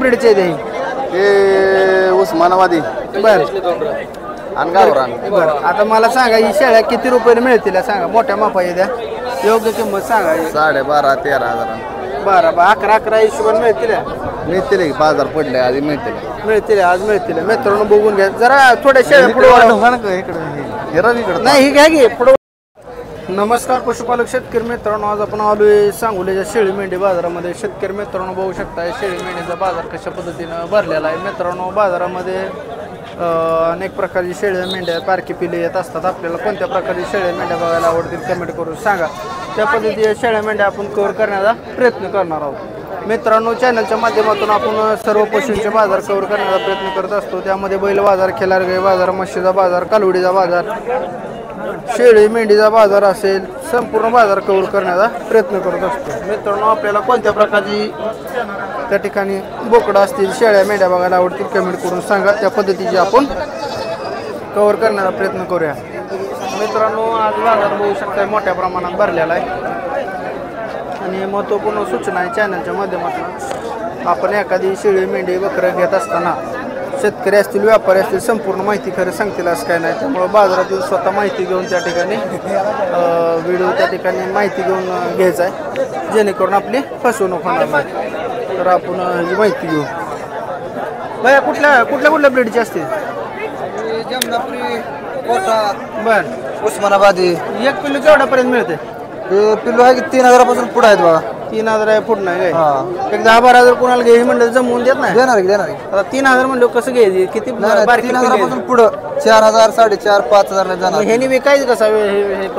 ब्रीडचे आहे हे उस्मानाबादी बर अनगावरान. बर आता मला सांगा ही शेळ्या किती रुपयाने मिळतील सांगा मोठ्या मापाई द्या योग्य किंमत सांगा 12,500-13,000 बरं 11 हिशोबाने मिळतील मिळतील. बाजार पडले आधी मिळतील. आज मिळतील मित्रांनो बघून घ्या जरा थोड्या शेळ्या पुढे नाही ही घ्या की पुढे. नमस्कार पशुपालक शेतकरी मित्रांनो, आज आपण आलोय सांगोलीच्या शेळी मेंढी बाजारामध्ये. शेतकरी मित्रांनो बघू शकता शेळी मेंढीचा बाजार कशा पद्धतीनं भरलेला आहे. मित्रांनो बाजारामध्ये अनेक प्रकारची शेळ्या मेंढ्या पारखी पिले येत असतात. आपल्याला कोणत्या प्रकारची शेळ्या मेंढ्या बघायला आवडतील कमेंट करून सांगा. त्या पद्धतीच्या शेळ्या मेंढ्या आपण कव्हर करण्याचा प्रयत्न करणार आहोत. मित्रांनो चॅनलच्या माध्यमातून आपण सर्व पशूंचे बाजार कव्हर करण्याचा प्रयत्न करत असतो. त्यामध्ये बैल बाजार, खिलारगाई बाजार, म्हशीचा बाजार, कालवडीचा बाजार, शेळी मेंढीचा बाजार असेल संपूर्ण बाजार कव्हर करण्याचा प्रयत्न करत असतो. मित्रांनो आपल्याला कोणत्या प्रकारची त्या ठिकाणी बोकडं असतील शेळ्या मेंढ्या बघायला आवडतील कमेंट करून सांगा. त्या पद्धतीची आपण कव्हर करण्याचा प्रयत्न करूया. मित्रांनो आज बाजार बघू शकता मोठ्या प्रमाणात भरलेला आहे आणि महत्त्वपूर्ण सूचना आहे चॅनलच्या माध्यमातून. आपण एखादी शेळी मेंढी बकरं घेत असताना शेतकरी असतील व्यापारी असतील संपूर्ण माहिती खरं सांगतील असं काय नाही. त्यामुळं बाजारातून स्वतः माहिती घेऊन त्या ठिकाणी व्हिडिओ त्या ठिकाणी माहिती घेऊन घ्यायचा आहे जेणेकरून आपली फसवणूक होणार नाही. तर आपण ही माहिती घेऊ. भैया कुठल्या ब्रीडची असते? बर उस्मानाबादी. एक पिल्लू केवढ्यापर्यंत मिळते? पिल्लू आहे की 3,000 पुढे आहेत बघा. 3,000 फूट नाही काय एक 10-12,000 कोणाला घ्यायची म्हणलं जमवून देत नाही. देणार आता 3,000 म्हणलं कसं घ्यायची? किती 3,000 पुढं 4,000, 4,500, 5,000 जाणार. ह्यानी विकायचं कसं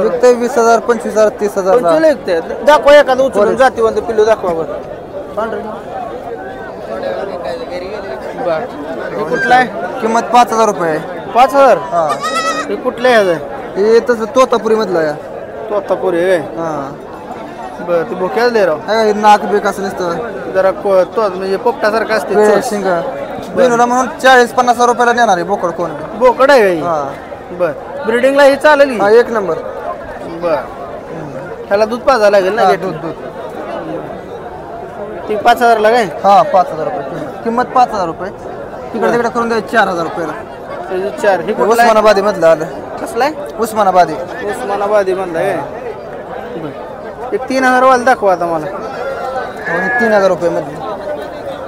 विकते 20,000, 25,000, 30,000. दाखवा एखादं उचलून जातीवंत पिल्लू दाखवा बरं. हे कुठलं आहे? किंमत 5,000 रुपये. 5,000. हा हे कुठलं आहे? हे तसं तोतापुरी मधलं आहे. तोतापुरी आहे हा बरं ते भोक्याच दे राव. नाक बेक असं नसतं जरा तो म्हणजे पोपटासारखं असते शिंग बिनूला म्हणून 40-50 रुपयाला देणार आहे बोकड. कोण बोकड आहे बर ब्रिडिंगला हे चालेल की? 1 नंबर. बर त्याला दूध पाजावं लागेल ना? दूध ती 5,000 ला काय? हा 5,000 रुपये किंमत. 5,000 रुपये तिकडे तिकडे करून द्यायचे 4,000 रुपयाला. 4. हे उस्मानाबादी मधलं आलं. कसलं आहे? उस्मानाबादी मधलं आहे. एक 3,000 वाला दाखवा आता मला. 3,000 रुपये मध्ये.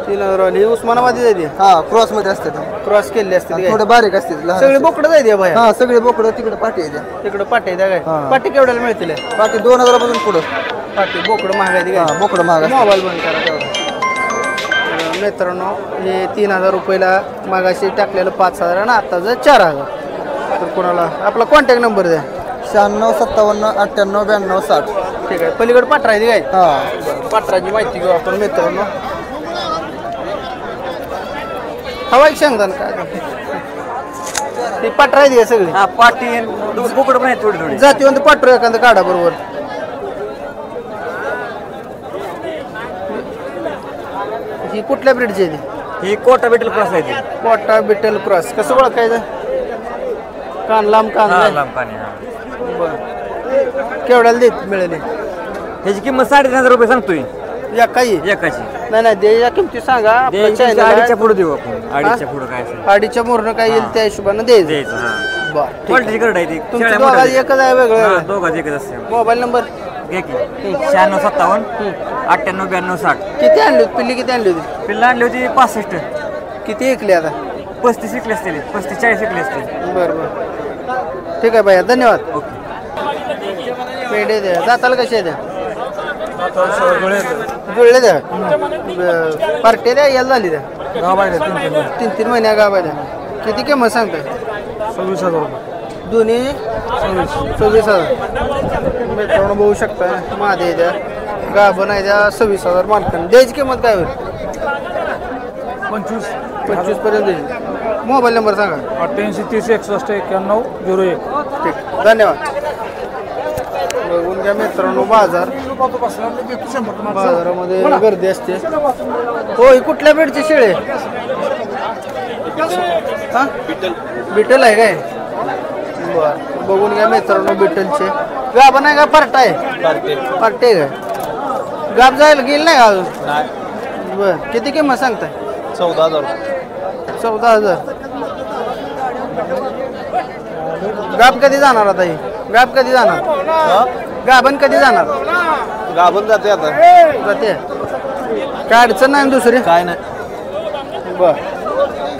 3,000 वाली उस्मानाबादी जायते. हा क्रॉस मध्ये असते. क्रॉस केली असते थोडे बारीक असते. सगळे बोकडं जायते भाई. हा सगळे बोकडं तिकडे पाठी आहे. तिकडे पाठी द्या काय? पाठी केवढ्याला मिळतील? पाठी 2,000 पासून पुढं. पाठी बोकडं महाग आहे काय? बोकडं महाग. मोबाईल बंद करा तेवढं. मित्रांनो हे 3,000 रुपयाला मागाशी टाकलेलं 5,000 आणि आताचं 4,000. तर कोणाला आपला कॉन्टॅक्ट नंबर द्या. 96 57 98 92 60. ठीक आहे. पलीकडे पाठरा आहे काय? हा पाठराची माहिती घेऊ आपण मित्रांनो. हवा सांगता काय ती पाठरा आहे सगळी? हा पाठी बोकड पण आहे थोडी थोडी. जातीवंत पाठरू एखादं काढा बरोबर. ही कुठल्या ब्रीडची आहे ती? ही कोटा बिटल क्रॉस आहे. कोटा बिटल क्रॉस. कसं ओळखायचं? कान लांब कान बरं केवढ्याला देत मिळेल? ह्याची किंमत 3,500 रुपये सांगतोय. काही एकाची नाही द्यायच्या किमती सांगा. 2.5 पुढे देऊ आपण. 2.5 पुढे काय 2.5 मोरनं काय येईल त्या हिशोबानं द्यायचं. बरं एकच आहे वेगळं? दोघांचं एकच असते. Mobile number 96 57 98 92 60. किती आणली होती पिल्ली? किती आणली होती? पिल्ला आणली होती 65. किती ऐकली आता? 35 विकले असतील. 35-40 विकले असतील. बरं ठीक आहे भैया धन्यवाद. पेढे द्या. दाताला कसे आहे? द्या जुळले द्या. पार्टी द्या याला झाली द्या. 3 महिन्या गाभा द्या. किती किंमत सांगताय? 26,000 रुपये. दोन्ही 26,000. मित्रांनो बघू शकता मादे द्या गाभा नाही द्या 26,000 मालकांनी. द्यायची किंमत काय होईल? 25 पर्यंत द्यायची. मोबाईल नंबर सांगा. 88 30 61 91 01. ठीक धन्यवाद. बघून घ्या मित्रांनो बाजारामध्ये गर्दी असते. हो कुठल्या बेडची शेळे? हा बिटल आहे काय? बरं बघून घ्या मित्रांनो बिटलचे. गाभा नाही का पार्टा आहे? पार्टे काय गाभ जायला गेल नाही अजून? बरं किती किंमत सांगताय? 14,000. 14,000. गाब कधी जाणार आता ही? गाब कधी जाणार? गाभण कधी जाणार? गाभण जाते आता. जाते. काय अडचण नाही ना दुसरी? काय नाही. बर.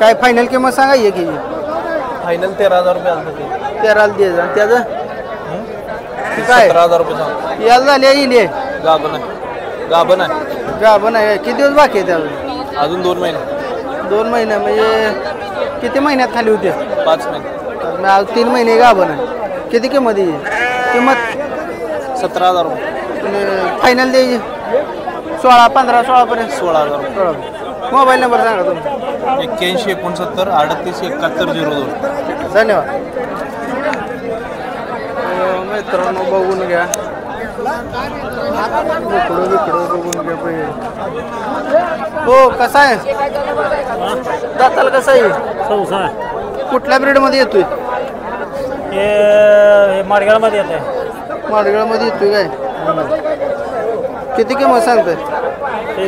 काय फायनल किंमत सांगायची की? फायनल 13,000 रुपये आलं ते. 13 द्यायचं आणि त्याचं काय 17,000 रुपये सांग. याला झाले येईल हे. गाभण आहे. गाभण आहे. गाभण आहे. किती दिवस बाकी आहे त्याला? अजून 2 महिने. 2 महिने म्हणजे किती महिन्यात खाली होते? 5 महिने. आज 3 महिने गाभण आहे. किती किंमत येईल? किंमत 17,000 रुपये. फायनल द्यायची 16, 15, 16 पर्यंत. 16,000 रुपये. मोबाईल नंबर सांगा तुमचा. 81 69 38 71 02. धन्यवाद. मित्रांनो बघून घ्या. इकडं बघून घ्या पाहिजे. हो कसा आहे? दाताला कसा आहे? कुठल्या ब्रीडमध्ये येतोय? माडगाळमध्ये येते. माडगाळमध्ये येतोय काय? किती किंमत सांगतोय?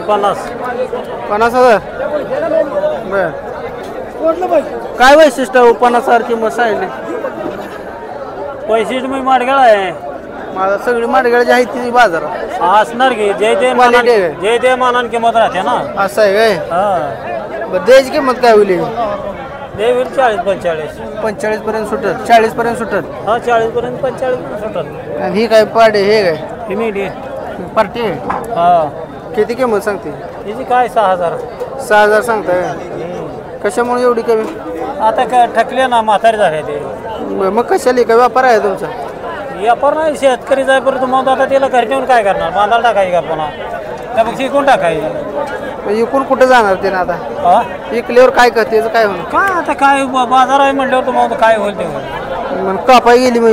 50,000. बर. काय वैशिष्ट्य 50,000 किंमत सांगितली? पैसे तुम्ही माडगाळ आहे. माझा सगळी माडगाळची आहे ती बाजारात असणार की जय ते Quality आहे. जय ते मानान किंमत राहते ना. असं आहे काय? हा बरं द्यायची किंमत काय होईल? देवीर 40-45. 45 पर्यंत सुटत, 40 पर्यंत सुटत. हा 40 पर्यंत 45 पर्यंत सुटत. आणि ही काय पाडे हे काय हिमिडी. पार्टी आहे? हा किती किंमत सांगते? तिची काय 6,000. 6,000 सांगताय. कशामुळे एवढी कमी? आता काय ठकले ना म्हातारे झाले ते. मग कशाला काय व्यापार आहे तुमचा? व्यापार नाही शेतकरी जाय परत मग आता त्याला घरी नेऊन काय करणार? बांधायला टाकायची का पुन्हा त्यापेक्षा शिकून टाकायची. इकून कुठं जाणार ते ना आता? हा इकल्यावर काय करते त्याचं काय होणार? काय आता काय बाजार आहे म्हटल्यावर तुम्हाला काय होईल ते होईल. मग कापाय गेली मग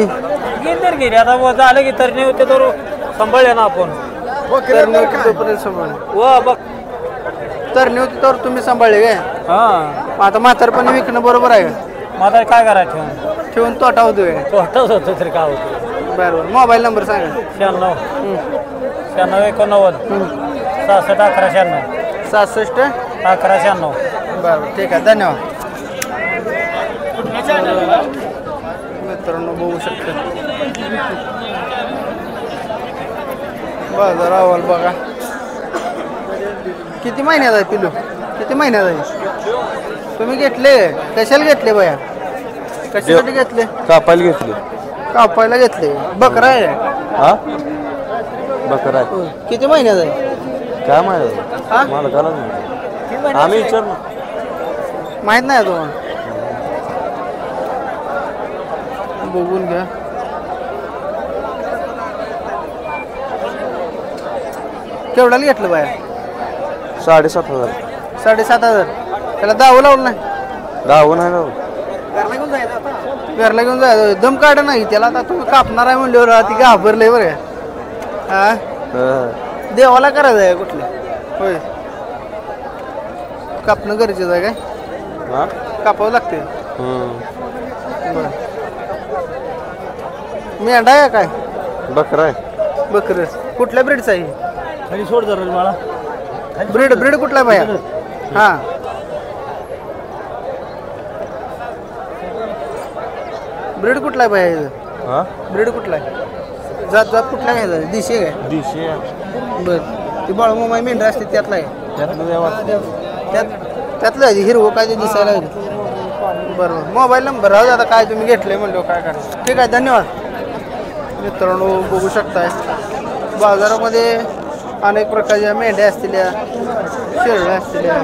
गेली तर गेली आता झालं की तरणे होते तर सांभाळले ना आपण. तरणी होती तोपर्यंत सांभाळ. व बघ तरणी होती तर तुम्ही सांभाळले काय? हा आता म्हातारपणी विकणं बरोबर आहे का? म्हातारे काय करायचं ठेवून ठेवून तोटा होतोय. तो हटवत होतो तरी काय होतं. बरोबर. मोबाईल नंबर सांगा. 96 96 89 66 11 96 67. 11 96. बरं ठीक आहे धन्यवाद. मित्रांनो बघू शकता बाजार अहवाल बघा. किती महिन्यात आहे पिलू? किती महिन्यात आहे? तुम्ही घेतले कशाला घेतले बाया? कशासाठी घेतले? कापायला घेतली. कापायला घेतले. बकरा आहे? हा बकरा आहे. किती महिन्यात आहे? काय माहिती हा मला कळलं नाही. आम्ही विचारलं माहित नाही तुम्हाला? बघून घ्या. केवढ्याला घेतलं बाया? 7,500. 7,500. त्याला दावं लावलं नाही? दावं नाही ना. घरला घेऊन जायचं. दम काढ नाही त्याला. आता तुम्ही कापणार आहे म्हणल्यावर ती घाबरले बरं का? हा देवाला करायचं आहे कुठलं? होय कापणं गरजेचं आहे काय? कापावं लागते. बरं. मेंढा आहे काय? बकरा आहे. बकर. कुठल्या ब्रीडचा आहे? खाली सोड जरा मला. ब्रीड कुठला बाया? हा ब्रीड कुठला आहे बाया? हा ब्रीड कुठला आहे? जात जात कुठला घ्यायचा? दिशी काय? दिशे बर. ती बाळूमाई मेंढरा असते त्यातला आहे? त्यातलं आहे हिरवं काय ते दिसायला लागलं. बरोबर. मोबाईल नंबर राहू आता काय तुम्ही घेतले म्हणलो काय करायचं. ठीक आहे धन्यवाद. मित्रांनो बघू शकताय बाजारामध्ये अनेक प्रकारच्या मेंढ्या असलेल्या, शेळ्या असलेल्या,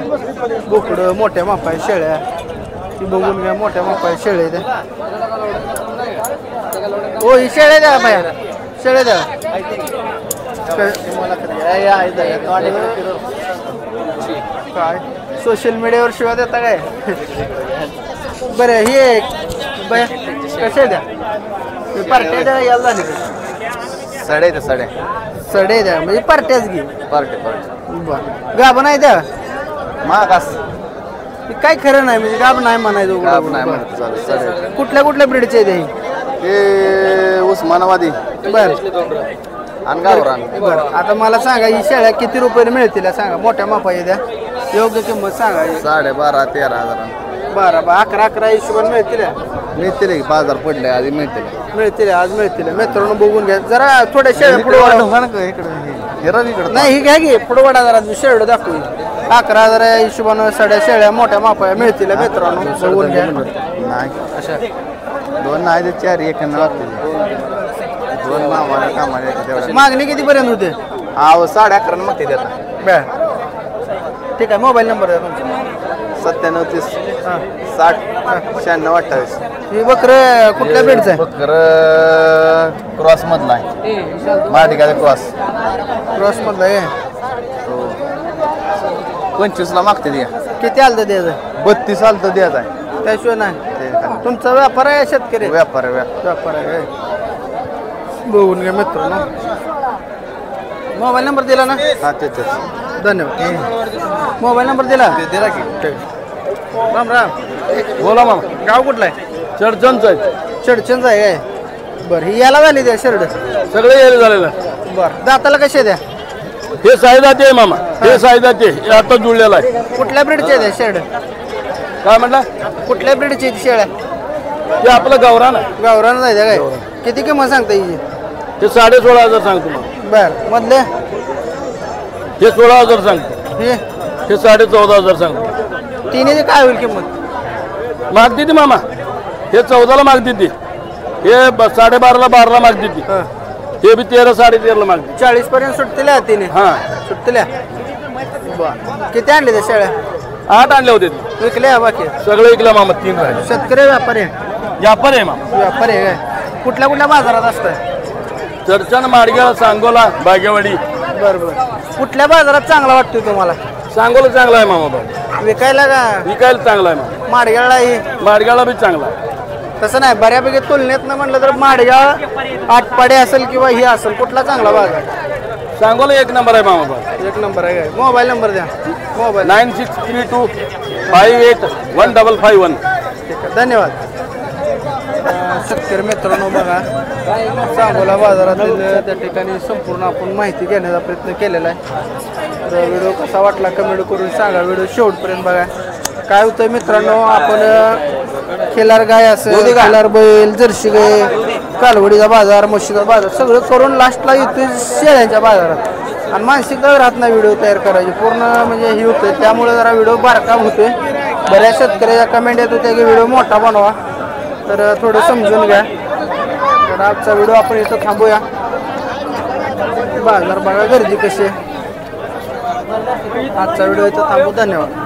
बोकडं मोठ्या मापाय शेळ्या. ती बघून घ्या मोठ्या मापाय शेळ्या द्या. हो ही शेळ्या द्या बाया. शेळ्या द्या. काय सोशल मीडियावर शिवाय देता काय? बरं हे बया कशा द्या? पार्ट्या द्या यायला झाली का? साड्या सडे द्या म्हणजे पार्ट्याच घे. पार्टी बरं. गाभ नाही द्या. मागास काय खरं नाही म्हणजे गाभ नाही म्हणायचं. नाही म्हणत चालेल. साड्या कुठल्या कुठल्या ब्रीडचे आहे ते? हे उस्मानाबादी बरं अनगावर बरं. आता मला सांगा ही शेळ्या किती रुपयाने मिळतील सांगा. मोठ्या मापाच्या द्या. योग्य किंमत सांगा 12,500 13,000 12 11 हिशोबाने मिळतील मिळतील की बाजार पडले आधी मिळतील मिळतील आज मिळतील मित्रांनो बघून घ्या जरा थोड्या शेळ्या पुढे नाही ही घ्या की पुढे वाढा जरा शेळ्या दाखवू 11,000 हिशोबानं साड्या शेळ्या मोठ्या मापाया मिळतील मित्रांनो बघून घ्या नाही अशा 2 नाही 4 एक लागतील 2 मामाला कामाला तेवढं मागणी कितीपर्यंत होते आव 11.5 मागते त्याचा बर ठीक आहे मोबाईल नंबर द्या तुमचा 97 30 हां 60 96 28 ही बकर कुठल्या बेडचं आहे बकर क्रॉस मधला आहे माटिका क्रॉस क्रॉसमधला आहे 25 ला मागते द्या किती आलं तर द्यायचं 32 आलं तर द्यायचा आहे त्याशिवाय नाही ते खाली. तुमचा व्यापार आहे शेतकरी व्यापार व्यापार आहे बघून घ्या मित्रांनो मोबाईल नंबर दिला ना हा तेच धन्यवाद मोबाईल नंबर दिला दिला की राम राम बोला मामा गाव कुठला आहे चडचणच आहे चडचणचं आहे काय बरं ही याला झाली द्या शर्ट सगळे येईल झालेलं बरं दाताला कसे द्या हे साईदाते आहे मामा हे साईदाते हे आता जुळलेला आहे कुठल्या ब्रीडचे द्या शर्ट काय म्हटलं कुठल्या ब्रीडची शेळ्या हे आपलं गावरान आहे गावरान जायचं काय किती किंमत सांगता हिची हे 16,500 सांगतो मग बरं मधले हे 16,000 सांगतो हे हे 14,500 सांगतो तिन्ही काय होईल किंमत मागते ती मामा हे 14 ला मागते ती हे 12.5 ला 12 ला मागते ती हां हे बी 13 13.5 ला मागते 40 पर्यंत सुटतील तिने हा सुटतील बर किती आणले त्या शेळ्या 8 आणले होते विकल्या बाकी सगळे इकला मामा 3 राहिले शेतकरी व्यापारी आहे व्यापार आहे मामा व्यापारी आहे काय कुठल्या कुठल्या बाजारात असतं चर्चन माडग्याला सांगोला बागेवाडी बरं बरं कुठल्या बाजारात चांगला वाटतोय तुम्हाला सांगोला चांगला आहे मामा बाग विकायला का विकायला चांगला आहे मामा माडगाळला ही माडग्याला बी चांगला आहे तसं नाही बऱ्यापैकी तुलनेत न म्हणलं तर माडगाळ आटपाडे असेल किंवा ही असेल कुठला चांगला बाजार सांगोला 1 नंबर आहे मामा बाग एक नंबर आहे काय मोबाईल नंबर द्या मोबाईल 9632 581551 ठीक आहे धन्यवाद शेतकरी मित्रांनो बघा सांगोला बाजारातील त्या ठिकाणी संपूर्ण आपण माहिती घेण्याचा प्रयत्न केलेला आहे तर व्हिडिओ कसा वाटला कमेंट करून सांगा व्हिडिओ शेवटपर्यंत बघा काय होतं मित्रांनो आपण खिलार गाय असेल खिलार बैल जर्सी गाय कालवडीचा बाजार म्हशीचा बाजार सगळं करून लास्टला येतोय शेळ्यांच्या बाजारात आणि मानसिकता राहत नाही व्हिडिओ तयार करायची पूर्ण म्हणजे हे होतं त्यामुळे जरा व्हिडिओ बारका होतोय बऱ्याच शेतकऱ्याच्या कमेंट येत होत्या की व्हिडिओ मोठा बनवा तर थोडं समजून घ्या तर आजचा व्हिडिओ आपण इथं थांबूया बाजार बघा गर्दी कशी आहे आजचा व्हिडिओ इथं थांबू धन्यवाद